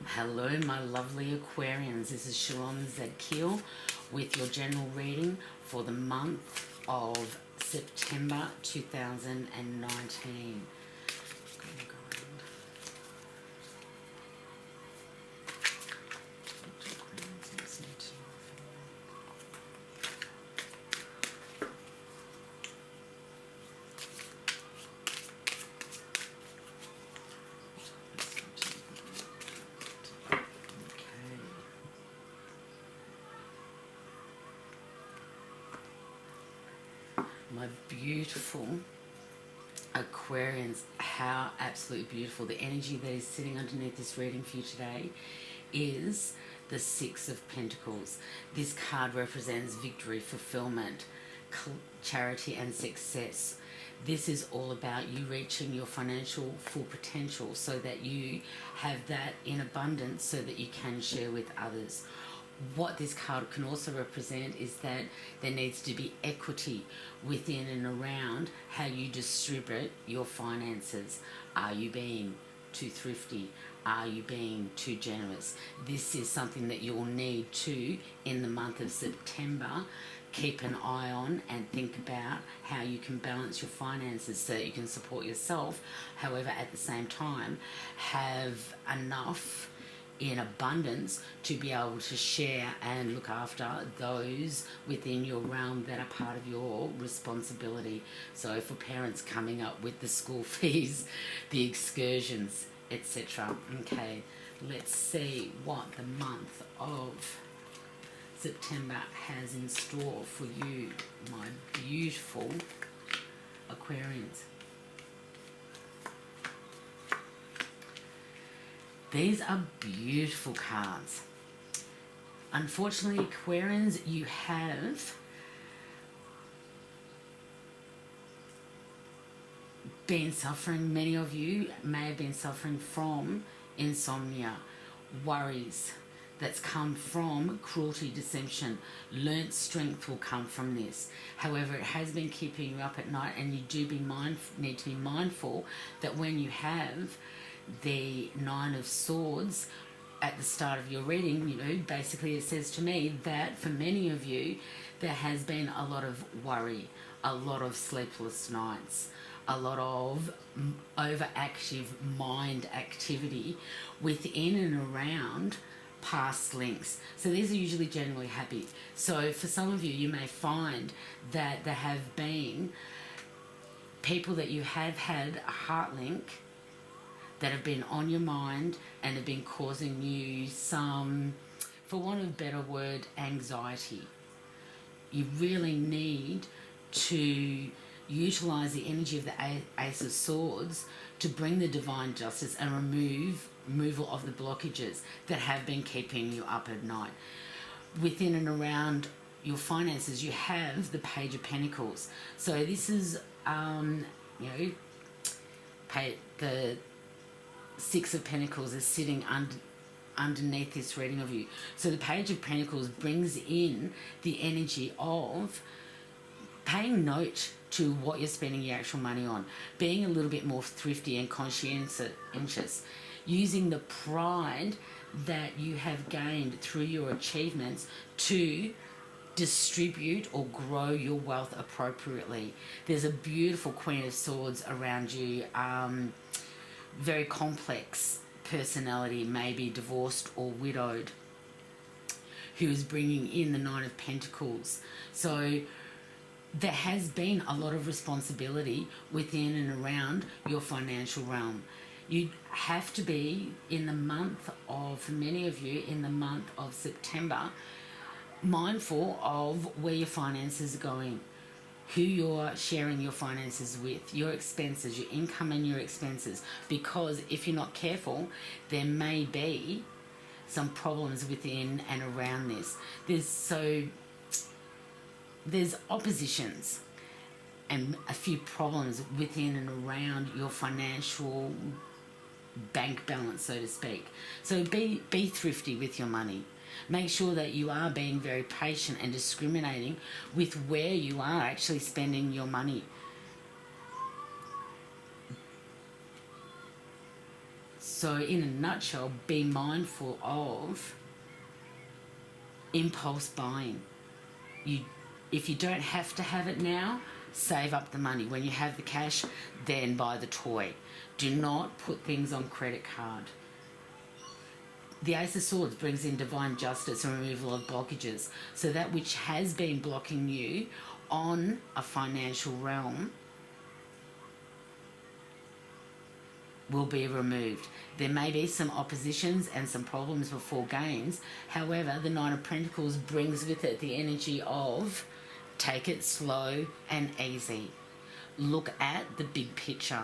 Hello, my lovely Aquarians. This is Sharon Zadkiel with your general reading for the month of September 2019. My beautiful Aquarians, how absolutely beautiful. The energy that is sitting underneath this reading for you today is the Six of Pentacles. This card represents victory, fulfillment, charity and success. This is all about you reaching your financial full potential so that you have that in abundance so that you can share with others. What this card can also represent is that there needs to be equity within and around how you distribute your finances. Are you being too thrifty? Are you being too generous? This is something that you'll need to, in the month of September, keep an eye on and think about how you can balance your finances so that you can support yourself. However, at the same time, have enough in abundance to be able to share and look after those within your realm that are part of your responsibility. So for parents coming up with the school fees, the excursions, etc. Okay, let's see what the month of September has in store for you, my beautiful Aquarians. These are beautiful cards. Unfortunately, Aquarians, you have been suffering, many of you may have been suffering from insomnia, worries that's come from cruelty, deception. Learnt strength will come from this. However, it has been keeping you up at night, and you do need to be mindful that when you have the Nine of Swords at the start of your reading, you know, basically it says to me that for many of you there has been a lot of worry, a lot of sleepless nights, a lot of overactive mind activity within and around past links. So these are usually generally happy. So for some of you, you may find that there have been people that you have had a heart link that have been on your mind and have been causing you some, for want of a better word, anxiety. You really need to utilize the energy of the Ace of Swords to bring the divine justice and removal of the blockages that have been keeping you up at night. Within and around your finances, you have the Page of Pentacles. So this is, the Six of Pentacles is sitting underneath this reading of you. So the Page of Pentacles brings in the energy of paying note to what you're spending your actual money on, being a little bit more thrifty and conscientious, using the pride that you have gained through your achievements to distribute or grow your wealth appropriately. There's a beautiful Queen of Swords around you, very complex personality, maybe divorced or widowed, who is bringing in the Nine of Pentacles. So there has been a lot of responsibility within and around your financial realm. You have to be, in the month of, for many of you, in the month of September, mindful of where your finances are going, who you're sharing your finances with, your expenses, your income and your expenses, because if you're not careful, there may be some problems within and around this. There's oppositions and a few problems within and around your financial bank balance, so to speak. So be thrifty with your money. Make sure that you are being very patient and discriminating with where you are actually spending your money. So in a nutshell, be mindful of impulse buying. If you don't have to have it now, save up the money. When you have the cash, then buy the toy. Do not put things on credit card. The Ace of Swords brings in divine justice and removal of blockages. So that which has been blocking you on a financial realm will be removed. There may be some oppositions and some problems before gains. However, the Nine of Pentacles brings with it the energy of take it slow and easy. Look at the big picture.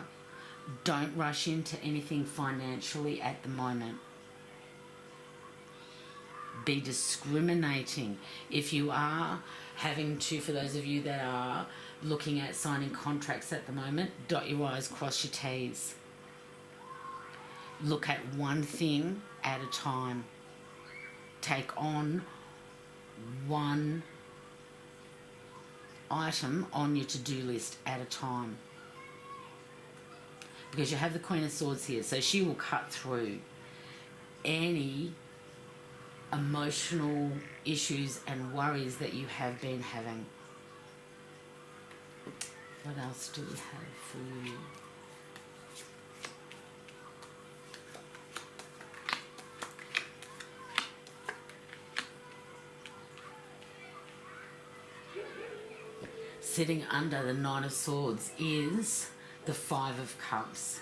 Don't rush into anything financially at the moment. Be discriminating. If you are having to, for those of you that are looking at signing contracts at the moment, dot your I's, cross your T's. Look at one thing at a time. Take on one item on your to-do list at a time. Because you have the Queen of Swords here, so she will cut through any emotional issues and worries that you have been having. What else do we have for you? Sitting under the Nine of Swords is the Five of Cups.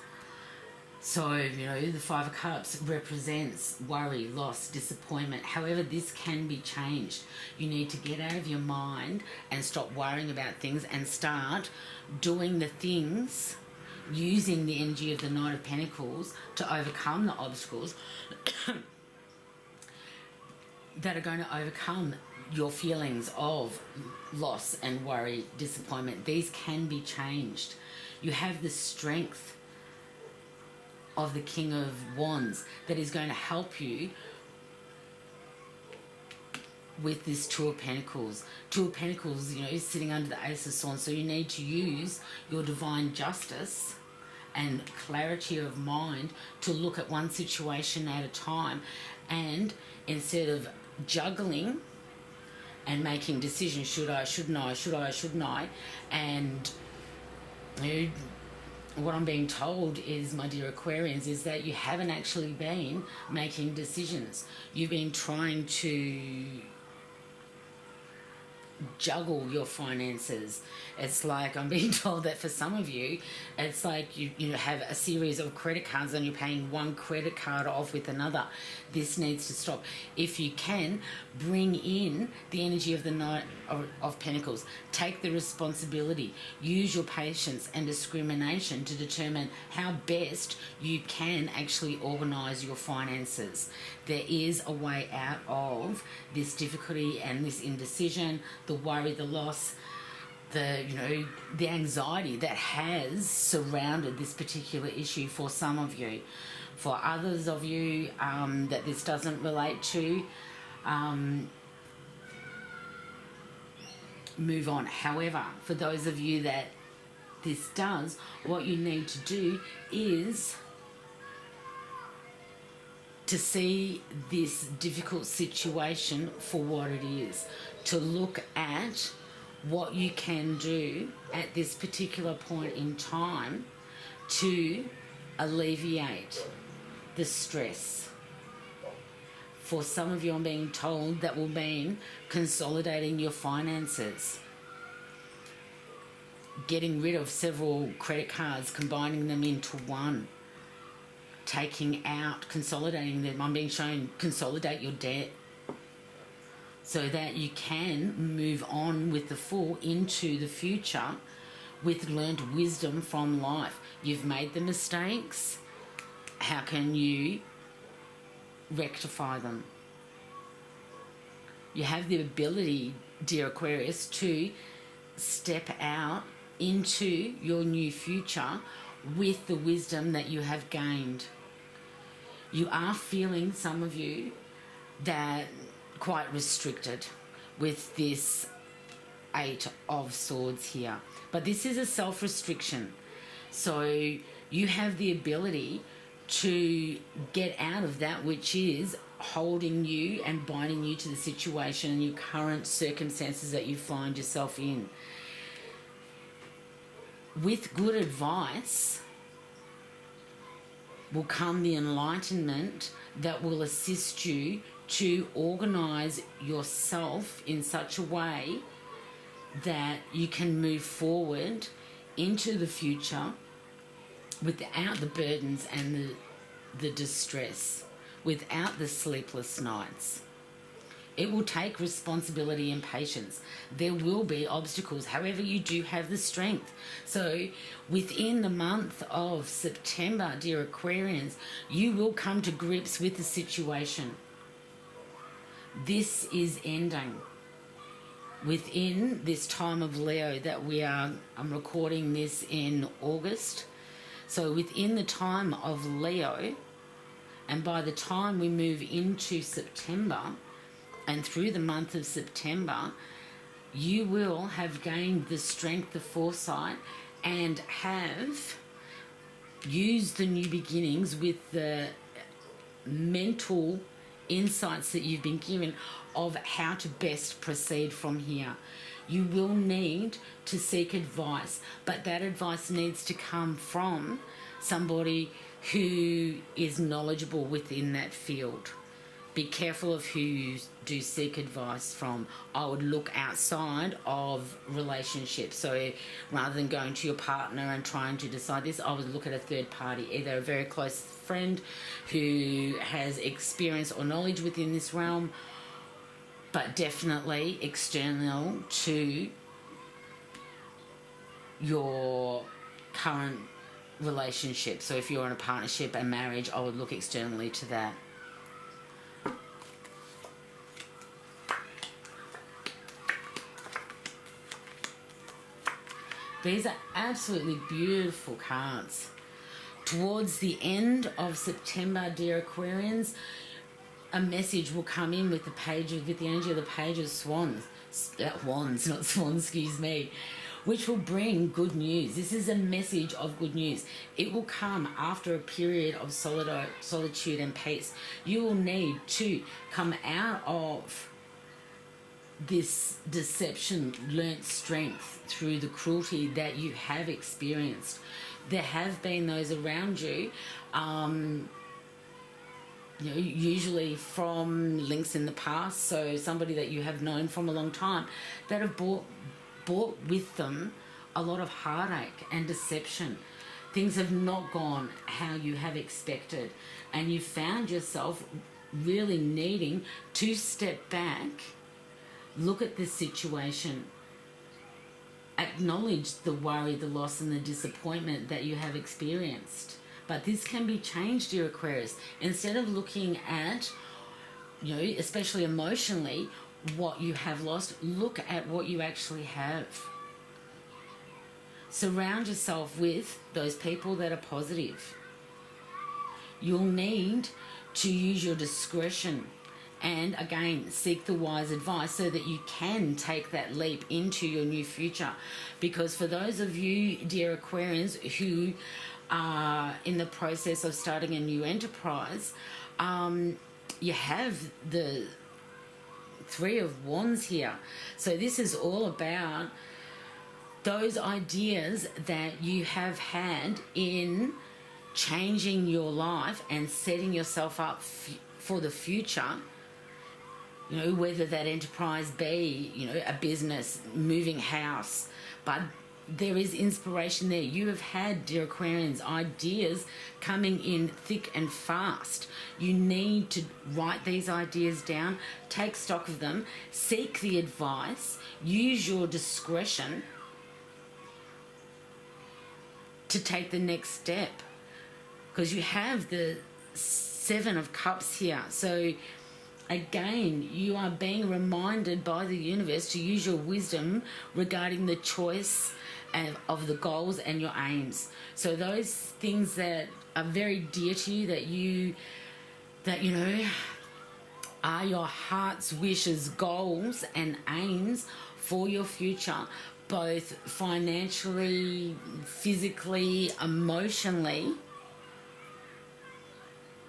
So, the Five of Cups represents worry, loss, disappointment. However, this can be changed. You need to get out of your mind and stop worrying about things and start doing the things using the energy of the Knight of Pentacles to overcome the obstacles that are going to overcome your feelings of loss and worry, disappointment. These can be changed. You have the strength of the King of Wands that is going to help you with this Two of Pentacles. Two of Pentacles, is sitting under the Ace of Swords. So you need to use your divine justice and clarity of mind to look at one situation at a time, and instead of juggling and making decisions, should I, shouldn't I, and what I'm being told is, my dear Aquarians, is that you haven't actually been making decisions. You've been trying to juggle your finances. It's like, I'm being told that for some of you, it's like you have a series of credit cards and you're paying one credit card off with another. This needs to stop. If you can, bring in the energy of the Knight of Pentacles. Take the responsibility. Use your patience and discrimination to determine how best you can actually organise your finances. There is a way out of this difficulty and this indecision, the worry, the loss, the anxiety that has surrounded this particular issue for some of you. For others of you that this doesn't relate to, move on. However, for those of you that this does, what you need to do is to see this difficult situation for what it is, to look at what you can do at this particular point in time to alleviate the stress. For some of you, I'm being told that will mean consolidating your finances, getting rid of several credit cards, combining them into one, taking out, consolidating them. I'm being shown consolidate your debt so that you can move on with the Fool into the future with learned wisdom from life. You've made the mistakes. How can you rectify them? You have the ability, dear Aquarius, to step out into your new future with the wisdom that you have gained. You are feeling, some of you, that quite restricted with this Eight of Swords here. But this is a self-restriction. So you have the ability to get out of that which is holding you and binding you to the situation and your current circumstances that you find yourself in. With good advice will come the enlightenment that will assist you to organise yourself in such a way that you can move forward into the future without the burdens and the distress, without the sleepless nights. It will take responsibility and patience. There will be obstacles. However, you do have the strength. So within the month of September, dear Aquarians, you will come to grips with the situation. This is ending. Within this time of Leo that I'm recording this in August. So within the time of Leo, and by the time we move into September, and through the month of September, you will have gained the strength, the foresight, and have used the new beginnings with the mental insights that you've been given of how to best proceed from here. You will need to seek advice, but that advice needs to come from somebody who is knowledgeable within that field. Be careful of who you do seek advice from. I would look outside of relationships. So rather than going to your partner and trying to decide this, I would look at a third party, either a very close friend who has experience or knowledge within this realm, but definitely external to your current relationship. So if you're in a partnership and marriage, I would look externally to that. These are absolutely beautiful cards. Towards the end of September, dear Aquarians, a message will come in with the energy of the Page of Swans. Wands, not swans, excuse me. Which will bring good news. This is a message of good news. It will come after a period of solitude and peace. You will need to come out of this deception, learnt strength through the cruelty that you have experienced. There have been those around you, usually from links in the past, so somebody that you have known from a long time, that have brought with them a lot of heartache and deception. Things have not gone how you have expected, and you found yourself really needing to step back, look at this situation, acknowledge the worry, the loss and the disappointment that you have experienced. But this can be changed, dear Aquarius. Instead of looking at, especially emotionally, what you have lost, look at what you actually have. Surround yourself with those people that are positive. You'll need to use your discretion and, again, seek the wise advice so that you can take that leap into your new future. Because for those of you, dear Aquarians, who are in the process of starting a new enterprise, you have the Three of Wands here. So this is all about those ideas that you have had in changing your life and setting yourself up for the future. Whether that enterprise be, a business, moving house, but there is inspiration there. You have had, dear Aquarians, ideas coming in thick and fast. You need to write these ideas down, take stock of them, seek the advice, use your discretion to take the next step. Because you have the Seven of Cups here. So again, you are being reminded by the universe to use your wisdom regarding the choice of the goals and your aims. So those things that are very dear to you, that are your heart's wishes, goals and aims for your future, both financially, physically, emotionally,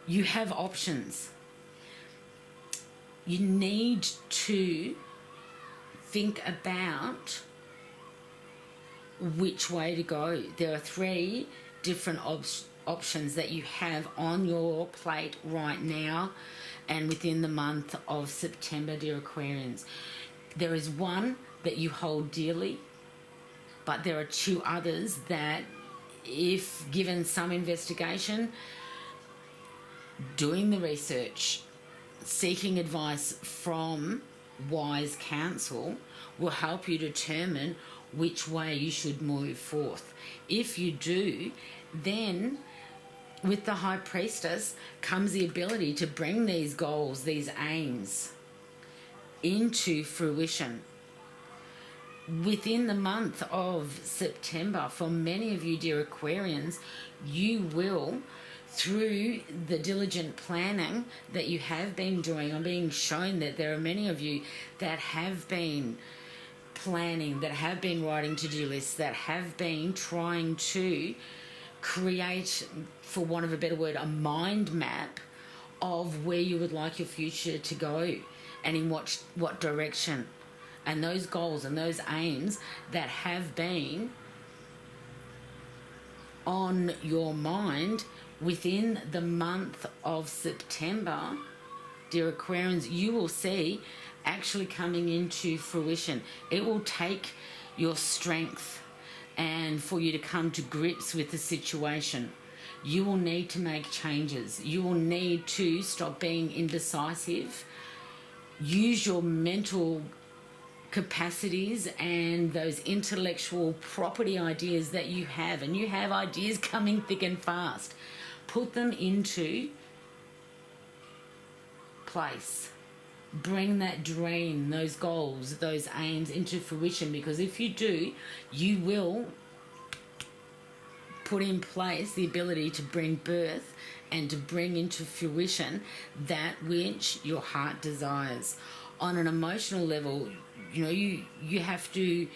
You have options. You need to think about which way to go. There are 3 different options that you have on your plate right now and within the month of September, dear Aquarians. There is one that you hold dearly, but there are 2 others that, if given some investigation, doing the research, seeking advice from wise counsel, will help you determine which way you should move forth. If you do, then with the High Priestess comes the ability to bring these goals, these aims, into fruition. Within the month of September, for many of you, dear Aquarians, you will, through the diligent planning that you have been doing, I'm being shown that there are many of you that have been planning, that have been writing to-do lists, that have been trying to create, for want of a better word, a mind map of where you would like your future to go and in what direction. And those goals and those aims that have been on your mind within the month of September, dear Aquarians, you will see actually coming into fruition. It will take your strength, and for you to come to grips with the situation, you will need to make changes. You will need to stop being indecisive. Use your mental capacities and those intellectual property ideas that you have, and you have ideas coming thick and fast. Put them into place. Bring that dream, those goals, those aims into fruition, because if you do, you will put in place the ability to bring birth and to bring into fruition that which your heart desires. On an emotional level, you have to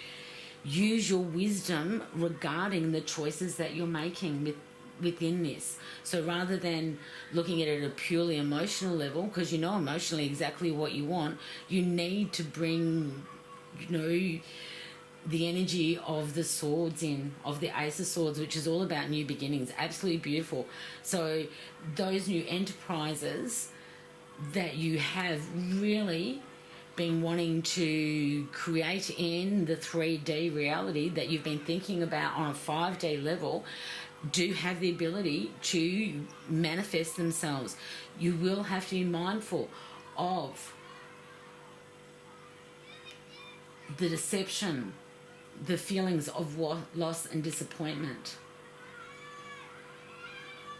use your wisdom regarding the choices that you're making within this. So rather than looking at it at a purely emotional level, because you know emotionally exactly what you want, you need to bring, the energy of the swords in, of the Ace of Swords, which is all about new beginnings. Absolutely beautiful. So those new enterprises that you have really been wanting to create in the 3D reality that you've been thinking about on a 5D level do have the ability to manifest themselves. You will have to be mindful of the deception, the feelings of loss and disappointment.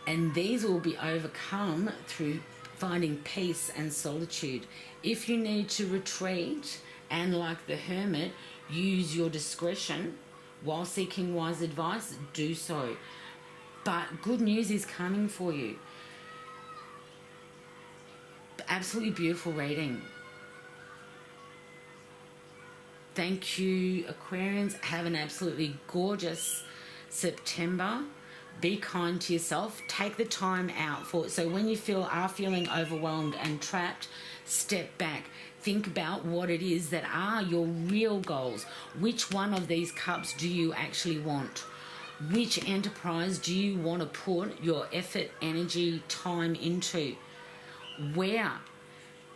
And these will be overcome through finding peace and solitude. If you need to retreat and, like the Hermit, use your discretion while seeking wise advice, do so. But good news is coming for you. Absolutely beautiful reading. Thank you, Aquarians. Have an absolutely gorgeous September. Be kind to yourself. Take the time out for it. So when you are feeling overwhelmed and trapped, step back. Think about what it is that are your real goals. Which one of these cups do you actually want? Which enterprise do you want to put your effort, energy, time into? Where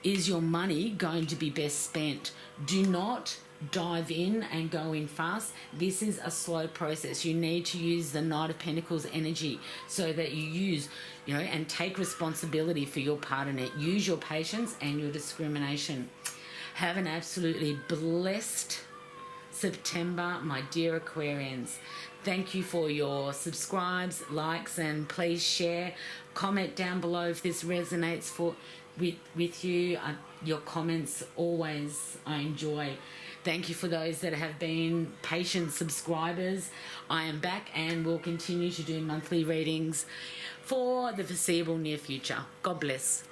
is your money going to be best spent? Do not dive in and go in fast. This is a slow process. You need to use the Knight of Pentacles energy so that you use, and take responsibility for your part in it. Use your patience and your discrimination. Have an absolutely blessed September, my dear Aquarians. Thank you for your subscribes, likes, and please share. Comment down below if this resonates with you. Your comments always I enjoy. Thank you for those that have been patient subscribers. I am back and will continue to do monthly readings for the foreseeable near future. God bless.